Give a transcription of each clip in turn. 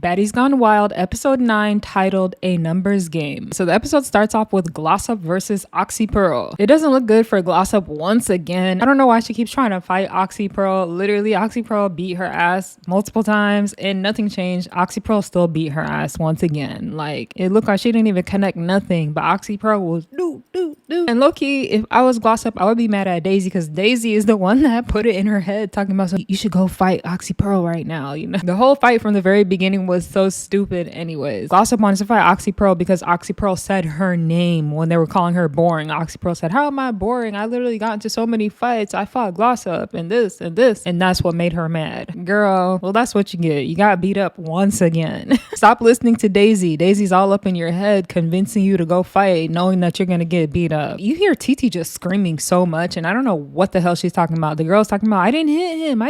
Baddies Gone Wild, episode 9, titled A Numbers Game. So the episode starts off with Glossop versus Oxy Pearl. It doesn't look good for Glossop once again. I don't know why she keeps trying to fight Oxy Pearl. Literally, Oxy Pearl beat her ass multiple times and nothing changed. Oxy Pearl still beat her ass once again. Like, it looked like she didn't even connect nothing, but Oxy Pearl was do. And low-key, if I was Glossop, I would be mad at Daisy because Daisy is the one that put it in her head talking about, so you should go fight Oxy Pearl right now, you know? The whole fight from the very beginning was so stupid anyways. Glossop wanted to fight Oxy Pearl because Oxy Pearl said her name when they were calling her boring. Oxy Pearl said, how am I boring? I literally got into so many fights. I fought Glossop and this and this. And that's what made her mad. Girl, well, that's what you get. You got beat up once again. Stop listening to Daisy. Daisy's all up in your head convincing you to go fight knowing that you're gonna get beat up. You hear Titi just screaming so much and I don't know what the hell she's talking about. The girl's talking about, I didn't hit him.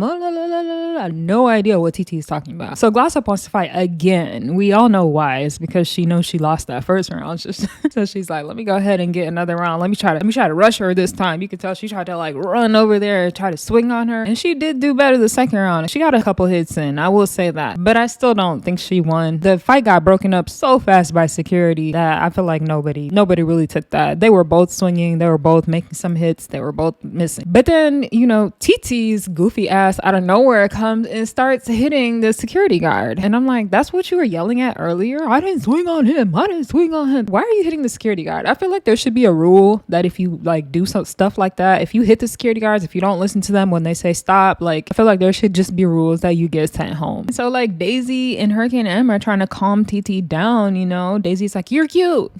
Oh, la, la, la, la, la. No idea what Titi's talking about. So Glossop wants to fight again. We all know why. It's because she knows she lost that first round. So she's like, let me go ahead and get another round. Let me try to rush her this time. You can tell she tried to like run over there and try to swing on her. And she did do better the second round. She got a couple hits in, I will say that. But I still don't think she won. The fight got broken up so fast by security that I feel like nobody really took that. They were both swinging. They were both making some hits. They were both missing. But then, you know, Titi's goofy ass out of nowhere comes and starts hitting the security guard. And I'm like, that's what you were yelling at earlier? I didn't swing on him. Why are you hitting the security guard? I feel like there should be a rule that if you like do some stuff like that, if you hit the security guards, if you don't listen to them when they say stop, like I feel like there should just be rules that you get sent home. So like Daisy and Hurricane M are trying to calm Titi down, you know. Daisy's like, you're cute.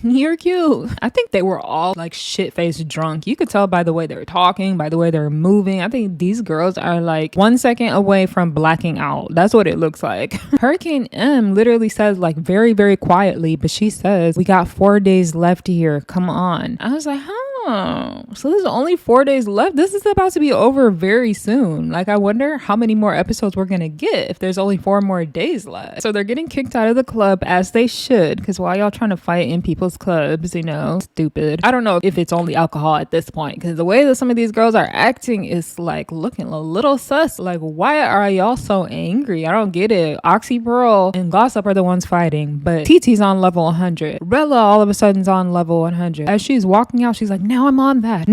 I think they were all like shit-faced drunk. You could tell by the way they were talking, by the way they were moving. I think these girls are like 1 second away from blacking out. That's what it looks like. Hurricane M literally says like very, very quietly, but she says, we got 4 days left here. Come on. I was like, so there's only 4 days left. This is about to be over very soon. Like, I wonder how many more episodes we're gonna get if there's only 4 more days left. So they're getting kicked out of the club, as they should, because why y'all trying to fight in people's clubs, you know? Stupid. I don't know if it's only alcohol at this point, because the way that some of these girls are acting is like looking a little sus. Like, why are y'all so angry? I don't get it. Oxy Pearl and Glossop are the ones fighting, but Titi's on level 100. Rella all of a sudden's on level 100. As she's walking out, she's like, now I'm on that.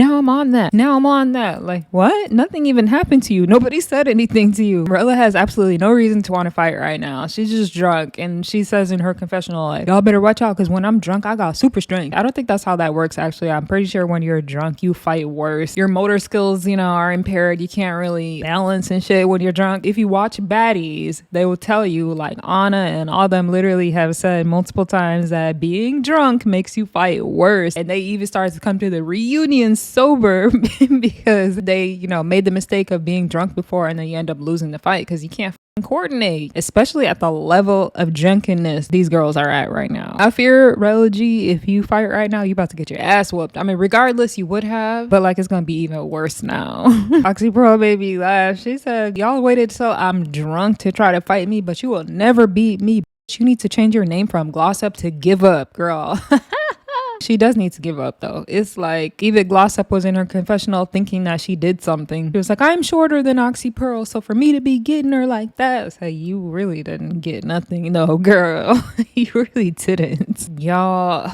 Like, what? Nothing even happened to you. Nobody said anything to you. Rella has absolutely no reason to want to fight right now. She's just drunk, and she says in her confessional, like, y'all better watch out because when I'm drunk, I got super strength. I don't think that's how that works, actually. I'm pretty sure when you're drunk, you fight worse. Your motor skills, you know, are impaired. You can't really balance and shit when you're drunk. If you watch Baddies, they will tell you, like, Anna and all them literally have said multiple times that being drunk makes you fight worse. And they even started to come to the reunion sober because they, you know, made the mistake of being drunk before, and then you end up losing the fight because you can't coordinate, especially at the level of drunkenness these girls are at right now. I fear, Religy, if you fight right now, you about to get your ass whooped. I mean, regardless, you would have, but like it's gonna be even worse now. Oxy Pearl baby laughed. She said, y'all waited till I'm drunk to try to fight me, but you will never beat me. You need to change your name from Glossop to Give Up, girl. She does need to give up though. It's like even Glossop was in her confessional thinking that she did something. She was like, I'm shorter than Oxy Pearl, so for me to be getting her like that, it's like, you really didn't get nothing. No, girl, you really didn't. Y'all,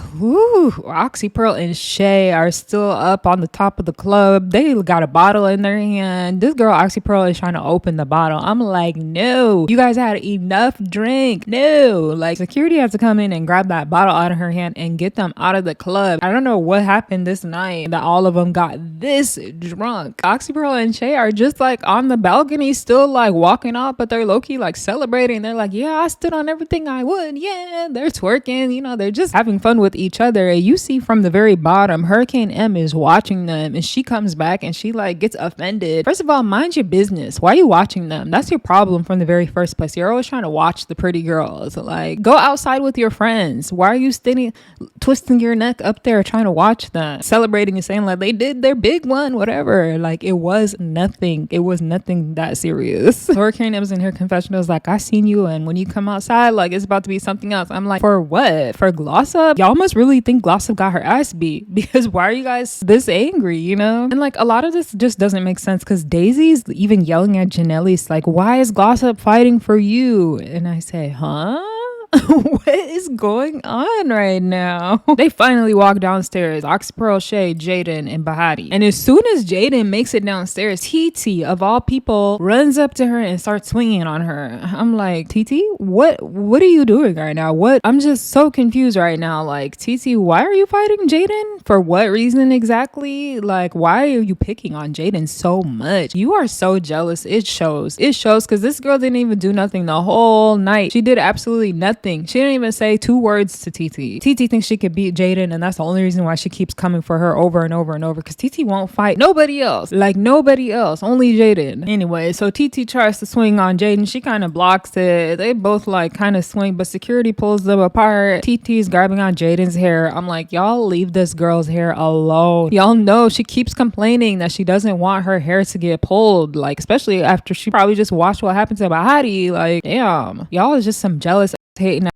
Oxy Pearl and Shay are still up on the top of the club. They got a bottle in their hand. This girl, Oxy Pearl, is trying to open the bottle. I'm like, no, you guys had enough drink. No, like security has to come in and grab that bottle out of her hand and get them out of the club. I don't know what happened this night that all of them got this drunk. Oxy Pearl and Shay are just like on the balcony still like walking off, but they're low-key like celebrating. They're like, yeah, I stood on everything I would. Yeah, they're twerking, you know, they're just having fun with each other. And you see from the very bottom, Hurricane M is watching them, and she comes back and she like gets offended. First of all, mind your business. Why are you watching them? That's your problem from the very first place. You're always trying to watch the pretty girls. Like, go outside with your friends. Why are you twisting your neck neck up there trying to watch them, celebrating and saying like they did their big one, whatever. Like it was nothing that serious. Hurricane was in her confessional, was like, I seen you, and when you come outside, like it's about to be something else. I'm like, for what? For Glossop? Y'all must really think Glossop got her ass beat, because why are you guys this angry, you know? And like a lot of this just doesn't make sense, because Daisy's even yelling at Janelle's like, why is Glossop fighting for you? And I say, huh? What is going on right now? They finally walk downstairs. Oxypearl, Shay, Jaden, and Baddie. And as soon as Jaden makes it downstairs, Titi, of all people, runs up to her and starts swinging on her. I'm like, Titi, what are you doing right now? I'm just so confused right now. Like, Titi, why are you fighting Jaden? For what reason exactly? Like, why are you picking on Jaden so much? You are so jealous. It shows because this girl didn't even do nothing the whole night. She did absolutely nothing. She didn't even say 2 words to Titi. Titi thinks she could beat Jaden, and that's the only reason why she keeps coming for her over and over and over, because Titi won't fight nobody else. Like nobody else, only Jaden. Anyway, so Titi tries to swing on Jaden. She kind of blocks it. They both like kind of swing, but security pulls them apart. Titi's grabbing on Jaden's hair. I'm like, y'all leave this girl's hair alone. Y'all know she keeps complaining that she doesn't want her hair to get pulled, like especially after she probably just watched what happened to Baddie. Like, damn, y'all is just some jealous hating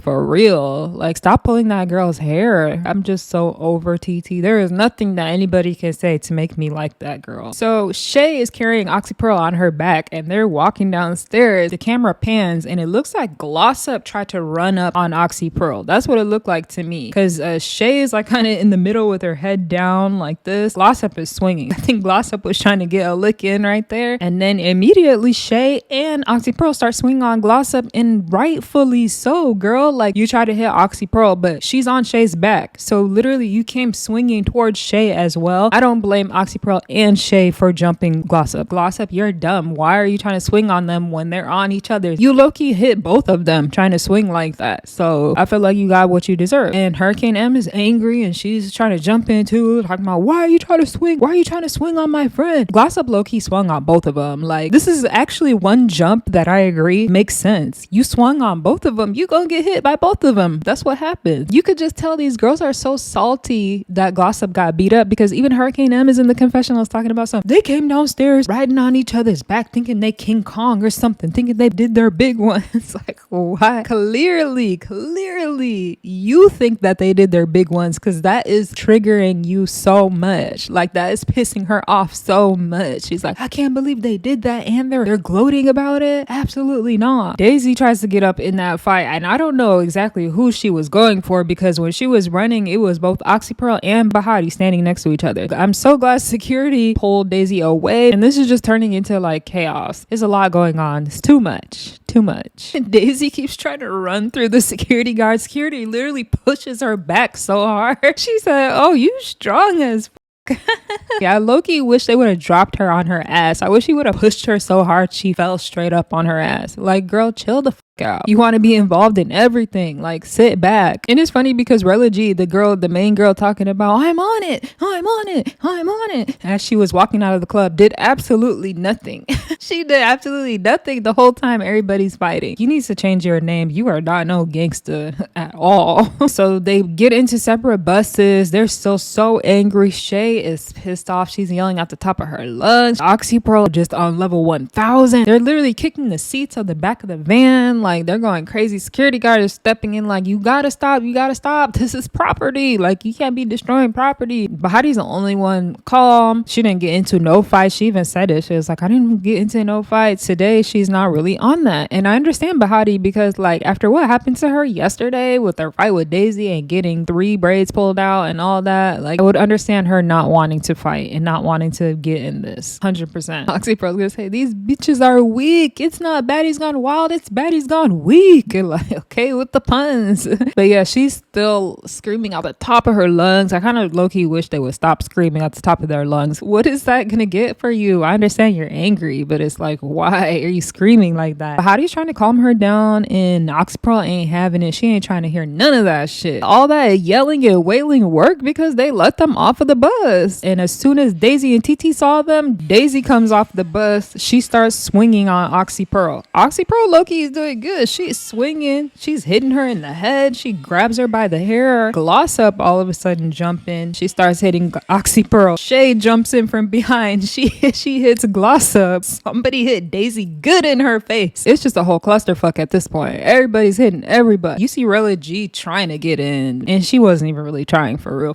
for real. Like, stop pulling that girl's hair. I'm just so over Titi. There is nothing that anybody can say to make me like that girl. So Shay is carrying Oxypearl on her back, and they're walking downstairs. The camera pans, and it looks like Glossop tried to run up on Oxypearl. That's what it looked like to me, because Shay is like kind of in the middle with her head down like this. Glossop is swinging. I think Glossop was trying to get a lick in right there, and then immediately Shay and Oxypearl start swinging on Glossop, and rightfully so, girl. Like, you try to hit Oxypearl, but she's on Shay's back, so literally you came swinging towards Shay as well. I don't blame Oxypearl and Shay for jumping Glossop. Glossop, you're dumb. Why are you trying to swing on them when they're on each other? You low-key hit both of them trying to swing like that, so I feel like you got what you deserve. And Hurricane M is angry, and she's trying to jump in too, talking about, why are you trying to swing? Why are you trying to swing on my friend? Glossop low-key swung on both of them. Like, this is actually one jump that I agree makes sense. You swung on both of them, you gonna get hit by both of them. That's what happened. You could just tell these girls are so salty that Glossop got beat up, because even Hurricane M is in the confessionals talking about something. They came downstairs riding on each other's back thinking they King Kong or something, thinking they did their big one. It's like, why? Clearly you think that they did their big ones, because that is triggering you so much. Like, that is pissing her off so much. She's like, I can't believe they did that, and they're gloating about it. Absolutely not. Daisy tries to get up in that fight, and I don't know exactly who she was going for, because when she was running, it was both Oxypearl and Baddie standing next to each other. I'm so glad security pulled Daisy away, and this is just turning into like chaos. There's a lot going on. It's too much. And Daisy keeps trying to run through the security guard. Security literally pushes her back so hard. She said, oh, you strong as yeah, I low-key wish they would have dropped her on her ass. I wish he would have pushed her so hard she fell straight up on her ass. Like, girl, chill the out. You want to be involved in everything. Like, sit back. And it's funny because Rella G, the main girl talking about, I'm on it, as she was walking out of the club, did absolutely nothing. She did absolutely nothing the whole time everybody's fighting. You need to change your name. You are not no gangster at all. So they get into separate buses. They're still so angry. Shay is pissed off. She's yelling at the top of her lungs. Oxypearl just on level 1000. They're literally kicking the seats on the back of the van. Like, they're going crazy. Security guard is stepping in like, you gotta stop. This is property. Like, you can't be destroying property. Baddie's the only one calm. She didn't get into no fight. She even said it. She was like, I didn't get into no fights today. She's not really on that. And I understand Baddie, because like, after what happened to her yesterday with her fight with Daisy and getting 3 braids pulled out and all that, like, I would understand her not wanting to fight and not wanting to get in this 100%. Oxypearl's gonna say, these bitches are weak. It's not Baddie's gone wild, it's Baddie's gone weak. And like, okay with the puns. But yeah, she's still screaming out the top of her lungs. I kind of low-key wish they would stop screaming at the top of their lungs. What is that gonna get for you? I understand you're angry, but it's like, why are you screaming like that? Baddie's trying to calm her down, and Oxypearl ain't having it. She ain't trying to hear none of that shit. All that yelling and wailing worked because they let them off of the bus. And as soon as Daisy and Titi saw them, Daisy comes off the bus. She starts swinging on Oxypearl. Oxypearl low-key is doing good. She's swinging. She's hitting her in the head. She grabs her by the hair. Gloss Up all of a sudden jump in. She starts hitting Oxy Pearl. Shay jumps in from behind. She hits Gloss Up. Somebody hit Daisy good in her face. It's just a whole clusterfuck at this point. Everybody's hitting everybody. You see Rella G trying to get in, and she wasn't even really trying for real.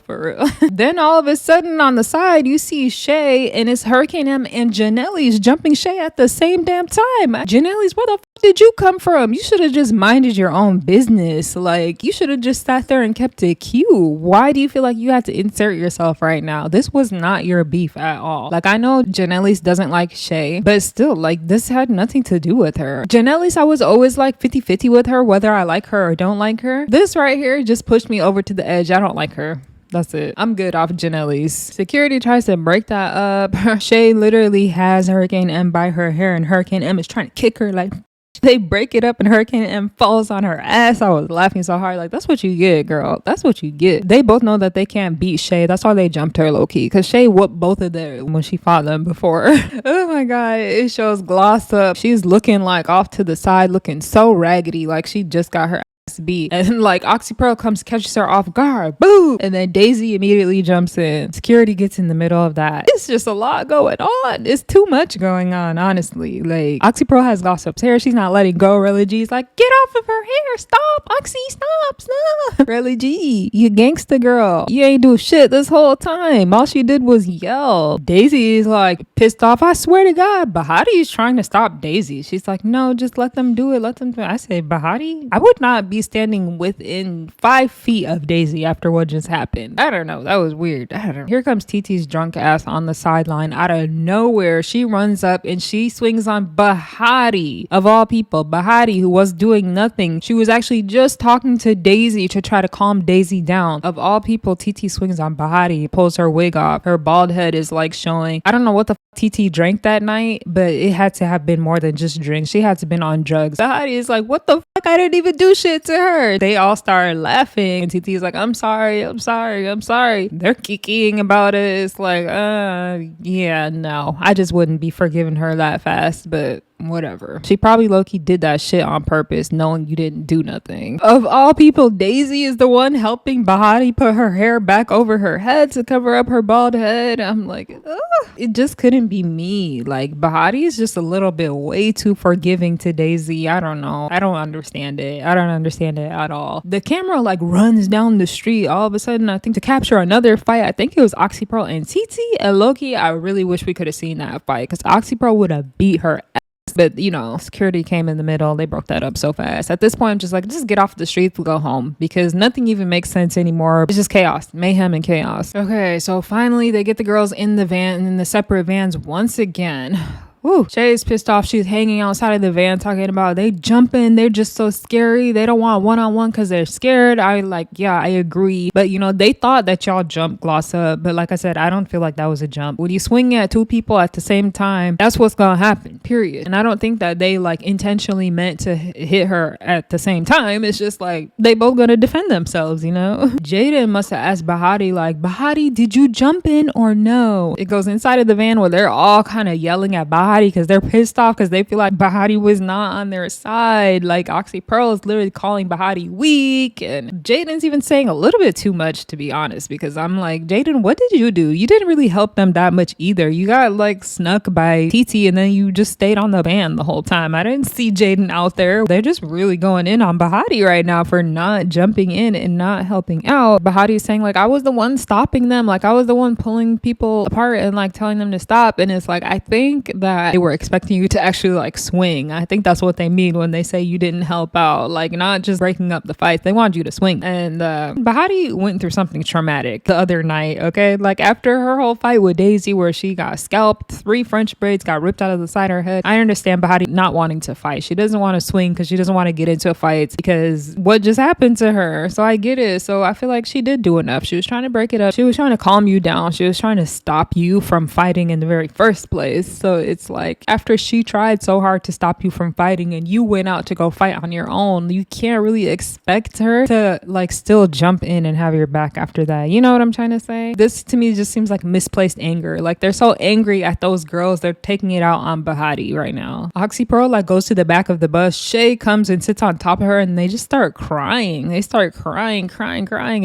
Then all of a sudden on the side, you see Shay, and it's Hurricane M and Janelle's jumping Shay at the same damn time. Janelle's, where the f did you come from? You should have just minded your own business. Like, you should have just sat there and kept it cute. Why do you feel like you had to insert yourself right now? This was not your beef at all. Like, I know Janelle's doesn't like Shay, but still, like, this had nothing to do with her. Janelle's, I was always like 50-50 with her, whether I like her or don't like her. This right here just pushed me over to the edge. I don't like her. That's it. I'm good off Janelle's. Security tries to break that up. Shay literally has Hurricane M by her hair, and Hurricane M is trying to kick her. Like, they break it up and Hurricane M falls on her ass. I was laughing so hard. Like, that's what you get, girl. That's what you get. They both know that they can't beat Shay. That's why they jumped her low key, because Shay whooped both of them when she fought them before. Oh my god. It shows Gloss Up. She's looking like off to the side, looking so raggedy, like she just got her beat, and like Oxy Pearl comes, catches her off guard, boom, and then Daisy immediately jumps in. Security gets in the middle of that. It's just a lot going on. It's too much going on, honestly. Like, Oxy Pearl has Gloss Up's hair. She's not letting go. Rella G's like, get off of her hair, stop, Oxy, stop. Rella G, you gangsta girl, you ain't do shit this whole time. All she did was yell. Daisy is like pissed off. I swear to god, Baddie is trying to stop Daisy. She's like, no, just let them do it, let them do it. I say, Baddie, I would not be standing within 5 feet of Daisy after what just happened. I don't know. That was weird. I don't know. Here comes Titi's drunk ass on the sideline out of nowhere. She runs up and she swings on Baddie, of all people. Baddie, who was doing nothing. She was actually just talking to Daisy to try to calm Daisy down. Of all people, Titi swings on Baddie, pulls her wig off. Her bald head is like showing. I don't know what the Titi drank that night, but it had to have been more than just drink. She had to have been on drugs. Baddie is like, what the fuck? I didn't even do shit to her. They all started laughing, and Titi's like, I'm sorry. They're kikiing about it. It's like, yeah, no, I just wouldn't be forgiving her that fast, but whatever. She probably low-key did that shit on purpose, knowing you didn't do nothing. Of all people, Daisy is the one helping Baddie put her hair back over her head to cover up her bald head. I'm like, ugh. It just couldn't be me. Like, Baddie is just a little bit way too forgiving to Daisy. I don't know. I don't understand it. I don't understand it at all. The camera like runs down the street all of a sudden, I think, to capture another fight. I think it was Oxy Pearl and Titi, and low-key, I really wish we could have seen that fight, because Oxy Pearl would have beat her ass. But, you know, security came in the middle. They broke that up so fast. At this point, I'm just like, just get off the streets and go home, because nothing even makes sense anymore. It's just chaos, mayhem and chaos. Okay, so finally they get the girls in the van and in the separate vans once again. Woo. Shay is pissed off. She's hanging outside of the van talking about they jumping. They're just so scary. They don't want one-on-one because they're scared. Yeah, I agree. But, you know, they thought that y'all jumped Gloss Up. But like I said, I don't feel like that was a jump. When you swing at two people at the same time, that's what's going to happen, period. And I don't think that they like intentionally meant to hit her at the same time. It's just like they both going to defend themselves, you know? Jaden must have asked Baddie, like, Baddie, did you jump in or no? It goes inside of the van where they're all kind of yelling at Baddie because they're pissed off because they feel like Baddie was not on their side. Like, Oxy Pearl is literally calling Baddie weak, and Jaden's even saying a little bit too much, to be honest, because I'm like, Jaden, what did you do? You didn't really help them that much either. You got like snuck by Titi and then you just stayed on the van the whole time. I didn't see Jaden out there. They're just really going in on Baddie right now for not jumping in and not helping out. Baddie is saying like, I was the one stopping them, like I was the one pulling people apart and like telling them to stop. And it's like, I think that they were expecting you to actually like swing. I think that's what they mean when they say you didn't help out, like not just breaking up the fight. They wanted you to swing. And Baddie went through something traumatic the other night, okay? Like after her whole fight with Daisy where she got scalped, 3 French braids got ripped out of the side of her head. I understand Baddie not wanting to fight. She doesn't want to swing because she doesn't want to get into fights because what just happened to her. So I get it. So I feel like she did do enough. She was trying to break it up. She was trying to calm you down. She was trying to stop you from fighting in the very first place. So it's Like, after she tried so hard to stop you from fighting and you went out to go fight on your own, you can't really expect her to like still jump in and have your back after that. You know what I'm trying to say? This to me just seems like misplaced anger. Like, they're so angry at those girls, they're taking it out on Baddie right now. Oxy Pearl like goes to the back of the bus. Shay comes and sits on top of her and they just start crying. They start crying,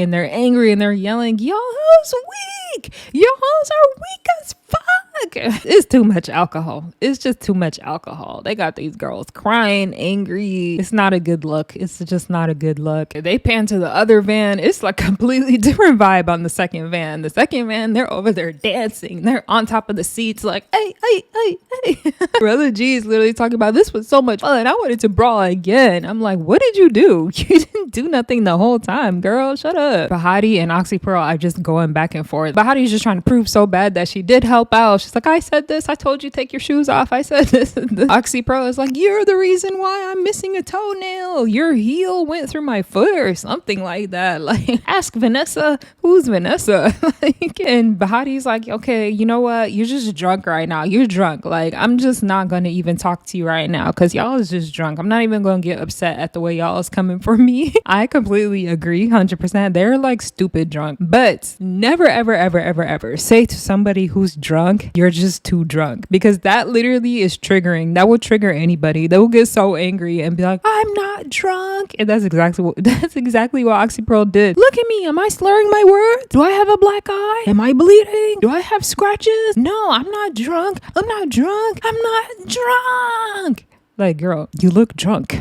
and they're angry and they're yelling, "Y'all hoes weak! Y'all hoes are weak as fuck!" It's too much alcohol. It's just too much alcohol. They got these girls crying, angry. It's not a good look. It's just not a good look. They pan to the other van. It's like completely different vibe on the second van. The second van, they're over there dancing. They're on top of the seats like, hey, hey, hey, hey. Brother G is literally talking about, this was so much fun. I wanted to brawl again. I'm like, what did you do? You didn't do nothing the whole time, girl. Shut up. Baddie and Oxy Pearl are just going back and forth. Baddie's just trying to prove so bad that she did help out. She's like, I said this. I told you take your shoes off. I said this. Oxy Pearl is like, you're the reason why I'm missing a toenail. Your heel went through my foot or something like that. Like, ask Vanessa. Who's Vanessa? Like, and Baddie's like, okay, you know what? You're just drunk right now. You're drunk. Like, I'm just not going to even talk to you right now because y'all is just drunk. I'm not even going to get upset at the way y'all is coming for me. I completely agree. 100%. They're like stupid drunk. But never, ever, ever, ever, ever say to somebody who's drunk, you're just too drunk, because that literally is triggering. That will trigger anybody. They will get so angry and be like, I'm not drunk. And that's exactly what Oxy Pearl did. Look at me. Am I slurring my words? Do I have a black eye? Am I bleeding? Do I have scratches? No, I'm not drunk. I'm not drunk. I'm not drunk. Like, girl, you look drunk.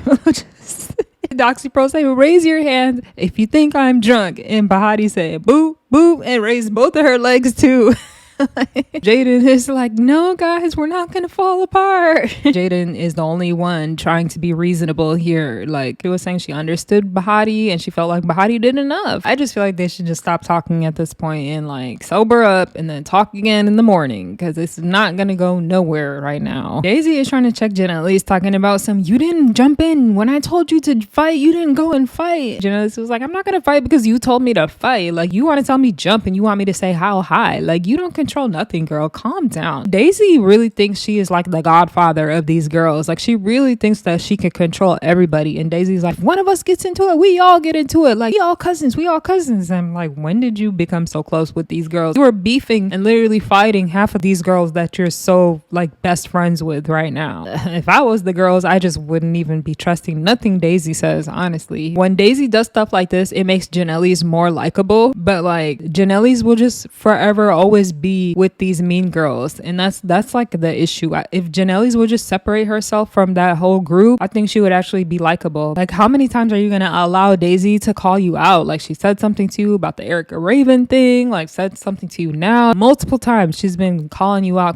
Oxy Pearl say, raise your hand if you think I'm drunk. And Baddie said, boo, boo, and raised both of her legs too. Jaden is like, no guys, we're not gonna fall apart. Jaden is the only one trying to be reasonable here. Like, she was saying she understood Baddie and she felt like Baddie did enough. I just feel like they should just stop talking at this point and like sober up and then talk again in the morning, because it's not gonna go nowhere right now. Daisy is trying to check Jen, at least talking about some, you didn't jump in when I told you to fight. You didn't go and fight. Jen was like, I'm not gonna fight because you told me to fight. Like, you want to tell me jump and you want me to say how high. Like, you don't control nothing, girl. Calm down. Daisy really thinks she is like the godfather of these girls. Like, she really thinks that she can control everybody. And Daisy's like, one of us gets into it, we all get into it. Like, we all cousins. I'm like, when did you become so close with these girls? You are beefing and literally fighting half of these girls that you're so like best friends with right now. If I was the girls, I just wouldn't even be trusting nothing Daisy says, honestly. When Daisy does stuff like this, it makes Janelle's more likable, but like, Janelle's will just forever always be with these mean girls, and that's like the issue. If Janelle's would just separate herself from that whole group, I think she would actually be likable. Like, how many times are you gonna allow Daisy to call you out? Like, she said something to you about the Erica Raven thing, like said something to you now multiple times. She's been calling you out.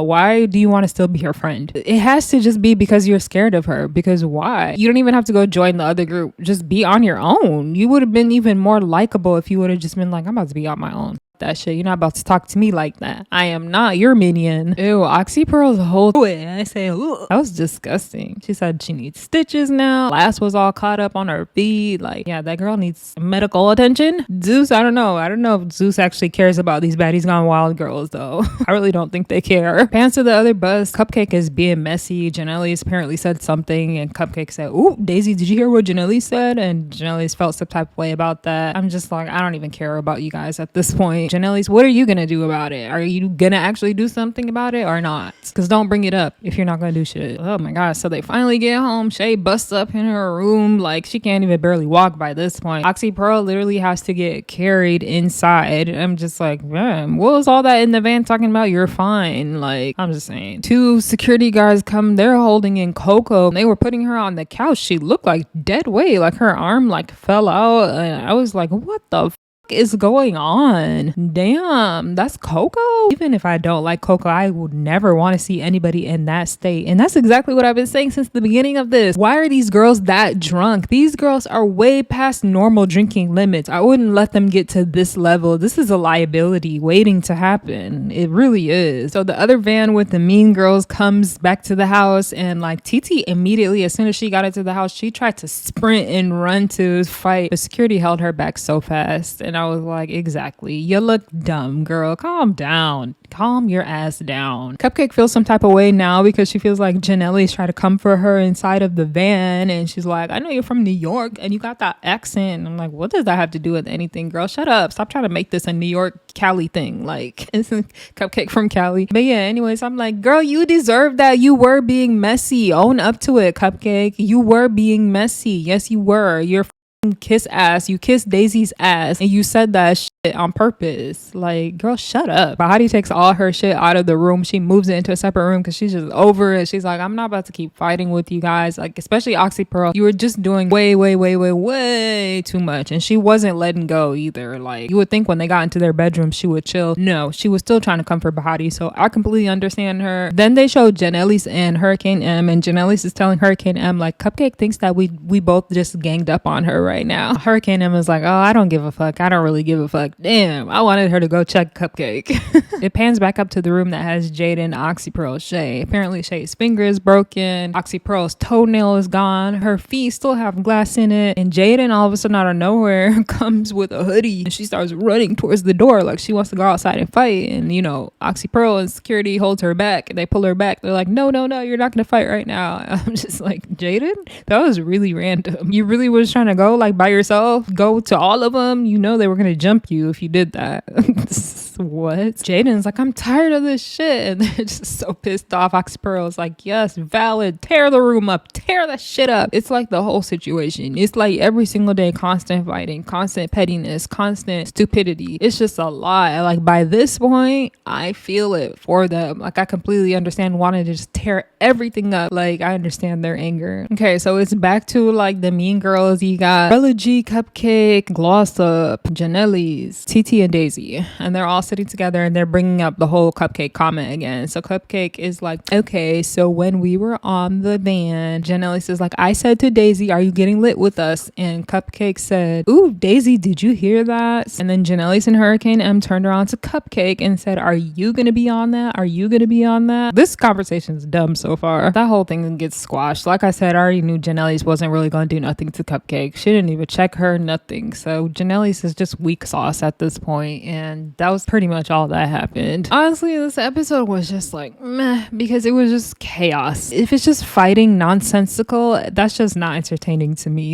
Why do you want to still be her friend? It has to just be because you're scared of her. Because why? You don't even have to go join the other group. Just be on your own. You would have been even more likable if you would have just been like, I'm about to be on my own. That shit, you're not about to talk to me like that. I am not your minion. Ew, Oxy Pearl's whole way. I say, ooh, that was disgusting. She said she needs stitches now. Glass was all caught up on her feet. Like, yeah, that girl needs medical attention. Zeus, I don't know if Zeus actually cares about these Baddies Gone Wild girls though. I really don't think they care. Pants to the other bus. Cupcake is being messy. Janelle's apparently said something and Cupcake said, ooh, Daisy, did you hear what Janelle said? And Janelle's felt some type of way about that. I'm just like, I don't even care about you guys at this point. Janelle's, what are you gonna do about it? Are you gonna actually do something about it or not? Because don't bring it up if you're not gonna do shit. Oh my god. So they finally get home. Shay busts up in her room, like she can't even barely walk by this point. Oxy Pearl literally has to get carried inside. I'm just like, man, what was all that in the van talking about? You're fine. Like, I'm just saying. Two security guards come, they're holding in Coco. They were putting her on the couch. She looked like dead weight, like her arm like fell out, and I was like, what the is going on? Damn, that's Coco. Even if I don't like Coco, I would never want to see anybody in that state. And that's exactly what I've been saying since the beginning of this. Why are these girls that drunk? These girls are way past normal drinking limits. I wouldn't let them get to this level. This is a liability waiting to happen. It really is. So the other van with the mean girls comes back to the house, and like Titi immediately, as soon as she got into the house, she tried to sprint and run to fight, but security held her back so fast. And And I was like, exactly. You look dumb, girl. Calm down. Calm your ass down. Cupcake feels some type of way now because she feels like Janelle's trying to comfort her inside of the van. And she's like, I know you're from New York and you got that accent. And I'm like, what does that have to do with anything, girl? Shut up. Stop trying to make this a New York Cali thing. Like, isn't Cupcake from Cali? But yeah, anyways, I'm like, girl, you deserve that. You were being messy. Own up to it, Cupcake. You were being messy. Yes, you were. You're kiss ass. You kissed Daisy's ass and you said that shit on purpose. Like, girl, shut up. Baddie takes all her shit out of the room. She moves it into a separate room because she's just over it. She's like, I'm not about to keep fighting with you guys. Like, especially Oxy Pearl, you were just doing way too much. And she wasn't letting go either. Like, you would think when they got into their bedroom she would chill. No, she was still trying to comfort Baddie. So I completely understand her. Then they showed Janelle's and Hurricane M, and Janelle's is telling Hurricane M like, Cupcake thinks that we both just ganged up on her right now. Hurricane M is like, oh, I don't give a fuck. I don't really give a fuck. Damn, I wanted her to go check Cupcake. It pans back up to the room that has Jaden, Oxy Pearl, Shay. Apparently Shay's finger is broken. Oxy Pearl's toenail is gone. Her feet still have glass in it. And Jaden all of a sudden out of nowhere comes with a hoodie and she starts running towards the door like she wants to go outside and fight. And you know, Oxy Pearl and security holds her back and they pull her back. They're like, no, you're not gonna fight right now. I'm just like, Jaden, that was really random. You really was trying to go like by yourself, go to all of them? You know they were gonna jump you if you did that. What? Jaden's like, I'm tired of this shit. And they're just so pissed off. Oxy Pearl's like, yes, valid. Tear the room up. Tear that shit up. It's like the whole situation. It's like every single day, constant fighting, constant pettiness, constant stupidity. It's just a lot. Like by this point, I feel it for them. Like I completely understand wanting to just tear everything up. Like I understand their anger. Okay, so it's back to like the mean girls. You got Bella G, Cupcake, Gloss Up, Janelle's, Titi, and Daisy. And they're all sitting together and they're bringing up the whole Cupcake comment again. So Cupcake is like, okay, so when we were on the van, Janelle says like, I said to Daisy, are you getting lit with us? And Cupcake said, ooh, Daisy, did you hear that? And then Janelle and Hurricane M turned around to Cupcake and said, are you gonna be on that? Are you gonna be on that? This conversation is dumb so far. That whole thing gets squashed. Like I said, I already knew Janelle wasn't really gonna do nothing to Cupcake. She didn't even check her, nothing. So Janelle's is just weak sauce at this point, and that was pretty much all that happened. Honestly, this episode was just like meh, because it was just chaos. If it's just fighting nonsensical, that's just not entertaining to me.